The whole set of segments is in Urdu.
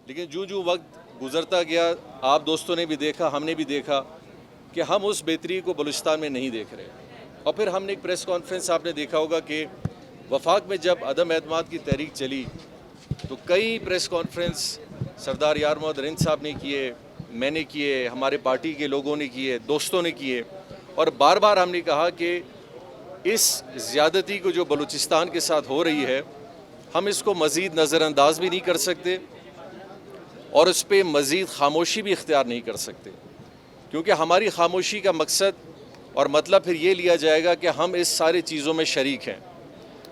لیکن جو وقت گزرتا گیا آپ دوستوں نے بھی دیکھا، ہم نے بھی دیکھا کہ ہم اس بہتری کو بلوچستان میں نہیں دیکھ رہے. اور پھر ہم نے ایک پریس کانفرنس آپ نے دیکھا ہوگا کہ وفاق میں جب عدم اعتماد کی تحریک چلی تو کئی پریس کانفرنس سردار یار محمد رند صاحب نے کیے، میں نے کیے، ہمارے پارٹی کے لوگوں نے کیے، دوستوں نے کیے، اور بار بار ہم نے کہا کہ اس زیادتی کو جو بلوچستان کے ساتھ ہو رہی ہے ہم اس کو مزید نظر انداز بھی نہیں کر سکتے اور اس پہ مزید خاموشی بھی اختیار نہیں کر سکتے، کیونکہ ہماری خاموشی کا مقصد اور مطلب پھر یہ لیا جائے گا کہ ہم اس ساری چیزوں میں شریک ہیں،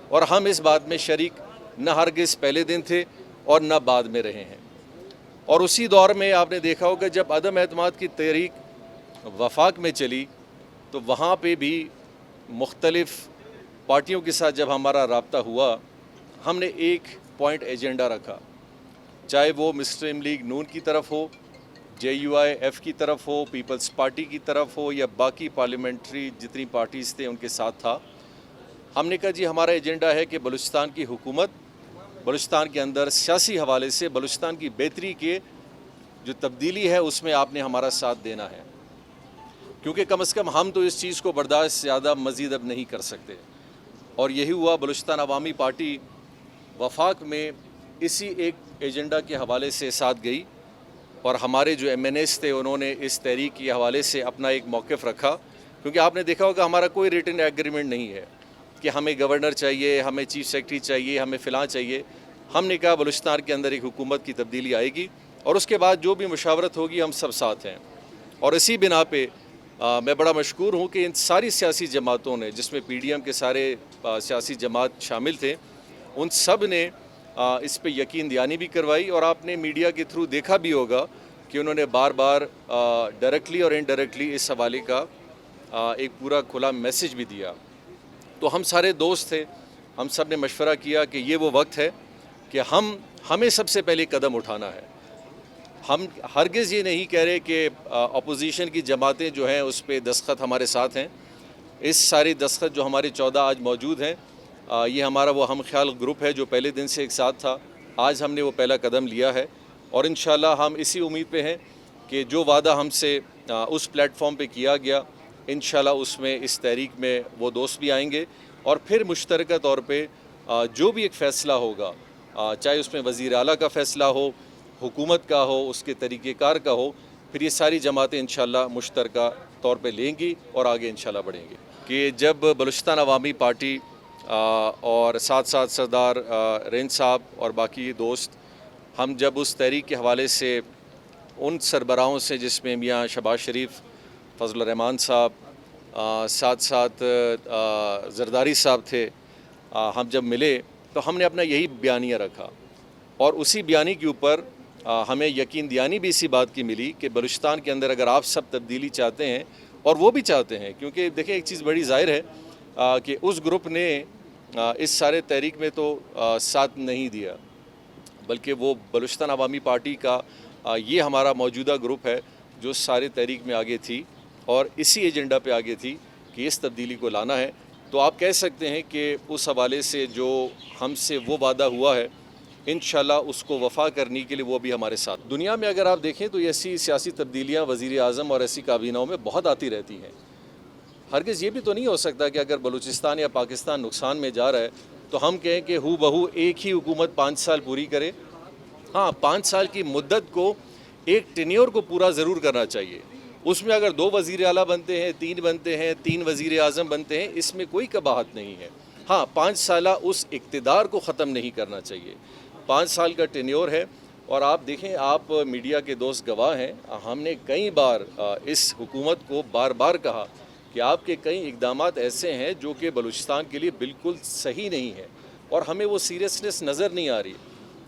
اور ہم اس بات میں شریک نہ ہرگز پہلے دن تھے اور نہ بعد میں رہے ہیں. اور اسی دور میں آپ نے دیکھا ہوگا جب عدم اعتماد کی تحریک وفاق میں چلی تو وہاں پہ بھی مختلف پارٹیوں کے ساتھ جب ہمارا رابطہ ہوا ہم نے ایک پوائنٹ ایجنڈا رکھا، چاہے وہ مسلم لیگ نون کی طرف ہو، JUIF کی طرف ہو، پیپلز پارٹی کی طرف ہو، یا باقی پارلیمنٹری جتنی پارٹیز تھے ان کے ساتھ تھا. ہم نے کہا جی ہمارا ایجنڈا ہے کہ بلوچستان کی حکومت بلوچستان کے اندر سیاسی حوالے سے بلوچستان کی بہتری کے جو تبدیلی ہے اس میں آپ نے ہمارا ساتھ دینا ہے، کیونکہ کم از کم ہم تو اس چیز کو برداشت زیادہ مزید اب نہیں کر سکتے. اور یہی ہوا، بلوچستان عوامی پارٹی وفاق میں اسی ایک ایجنڈا کے حوالے سے ساتھ گئی، اور ہمارے جو MNAs تھے انہوں نے اس تحریک کے حوالے سے اپنا ایک موقف رکھا، کیونکہ آپ نے دیکھا ہوگا ہمارا کوئی ریٹن ایگریمنٹ نہیں ہے کہ ہمیں گورنر چاہیے، ہمیں چیف سیکرٹری چاہیے، ہمیں فلاں چاہیے. ہم نے کہا بلوچستان کے اندر ایک حکومت کی تبدیلی آئے گی اور اس کے بعد جو بھی مشاورت ہوگی ہم سب ساتھ ہیں. اور اسی بنا پہ میں بڑا مشکور ہوں کہ ان ساری سیاسی جماعتوں نے، جس میں PDM کے سارے سیاسی جماعت شامل تھے، ان سب نے اس پہ یقین دہانی بھی کروائی، اور آپ نے میڈیا کے تھرو دیکھا بھی ہوگا کہ انہوں نے بار بار ڈائریکٹلی اور انڈائریکٹلی اس حوالے کا ایک پورا کھلا میسج بھی دیا. تو ہم سارے دوست تھے، ہم سب نے مشورہ کیا کہ یہ وہ وقت ہے کہ ہمیں سب سے پہلے قدم اٹھانا ہے. ہم ہرگز یہ نہیں کہہ رہے کہ اپوزیشن کی جماعتیں جو ہیں اس پہ دستخط ہمارے ساتھ ہیں. اس ساری دستخط جو ہمارے 14 آج موجود ہیں، یہ ہمارا وہ ہم خیال گروپ ہے جو پہلے دن سے ایک ساتھ تھا. آج ہم نے وہ پہلا قدم لیا ہے، اور انشاءاللہ ہم اسی امید پہ ہیں کہ جو وعدہ ہم سے اس پلیٹ فارم پہ کیا گیا انشاءاللہ اس میں اس تحریک میں وہ دوست بھی آئیں گے، اور پھر مشترکہ طور پہ جو بھی ایک فیصلہ ہوگا، چاہے اس میں وزیر اعلیٰ کا فیصلہ ہو، حکومت کا ہو، اس کے طریقہ کار کا ہو، پھر یہ ساری جماعتیں انشاءاللہ مشترکہ طور پہ لیں گی اور آگے انشاءاللہ بڑھیں گے. کہ جب بلوچستان عوامی پارٹی اور ساتھ ساتھ سردار رند صاحب اور باقی دوست، ہم جب اس تحریک کے حوالے سے ان سربراہوں سے، جس میں میاں شہباز شریف، فضل الرحمان صاحب، ساتھ ساتھ زرداری صاحب تھے، ہم جب ملے تو ہم نے اپنا یہی بیانیہ رکھا، اور اسی بیانی کے اوپر ہمیں یقین دہانی بھی اسی بات کی ملی کہ بلوچستان کے اندر اگر آپ سب تبدیلی چاہتے ہیں، اور وہ بھی چاہتے ہیں، کیونکہ دیکھیں ایک چیز بڑی ظاہر ہے کہ اس گروپ نے اس سارے تحریک میں تو ساتھ نہیں دیا، بلکہ وہ بلوچستان عوامی پارٹی کا یہ ہمارا موجودہ گروپ ہے جو سارے تحریک میں آگے تھی اور اسی ایجنڈا پہ آگے تھی کہ اس تبدیلی کو لانا ہے. تو آپ کہہ سکتے ہیں کہ اس حوالے سے جو ہم سے وہ وعدہ ہوا ہے انشاءاللہ اس کو وفا کرنے کے لیے وہ بھی ہمارے ساتھ. دنیا میں اگر آپ دیکھیں تو ایسی سیاسی تبدیلیاں وزیر اعظم اور ایسی کابینوں میں بہت آتی رہتی ہیں. ہرگز یہ بھی تو نہیں ہو سکتا کہ اگر بلوچستان یا پاکستان نقصان میں جا رہا ہے تو ہم کہیں کہ ہو بہو ایک ہی حکومت 5 سال پوری کرے. ہاں، 5 سال کی مدت کو ایک ٹینیور کو پورا ضرور کرنا چاہیے. اس میں اگر 2 وزیر اعلیٰ بنتے ہیں، 3 بنتے ہیں، 3 وزیر اعظم بنتے ہیں، اس میں کوئی قباحت نہیں ہے. ہاں، 5 سالہ اس اقتدار کو ختم نہیں کرنا چاہیے. 5 سال کا ٹینیور ہے. اور آپ دیکھیں، آپ میڈیا کے دوست گواہ ہیں، ہم نے کئی بار اس حکومت کو بار بار کہا کہ آپ کے کئی اقدامات ایسے ہیں جو کہ بلوچستان کے لیے بالکل صحیح نہیں ہے، اور ہمیں وہ سیریسنس نظر نہیں آ رہی.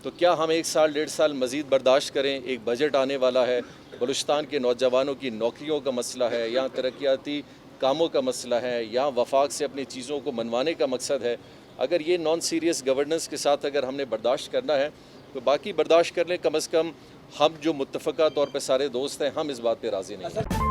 تو کیا ہم 1 سال 1.5 سال مزید برداشت کریں؟ ایک بجٹ آنے والا ہے، بلوچستان کے نوجوانوں کی نوکریوں کا مسئلہ ہے، یا ترقیاتی کاموں کا مسئلہ ہے، یا وفاق سے اپنی چیزوں کو منوانے کا مقصد ہے. اگر یہ نان سیریس گورننس کے ساتھ اگر ہم نے برداشت کرنا ہے تو باقی برداشت کر لیں. کم از کم ہم جو متفقہ طور پہ سارے دوست ہیں، ہم اس بات پہ راضی نہیں ہیں.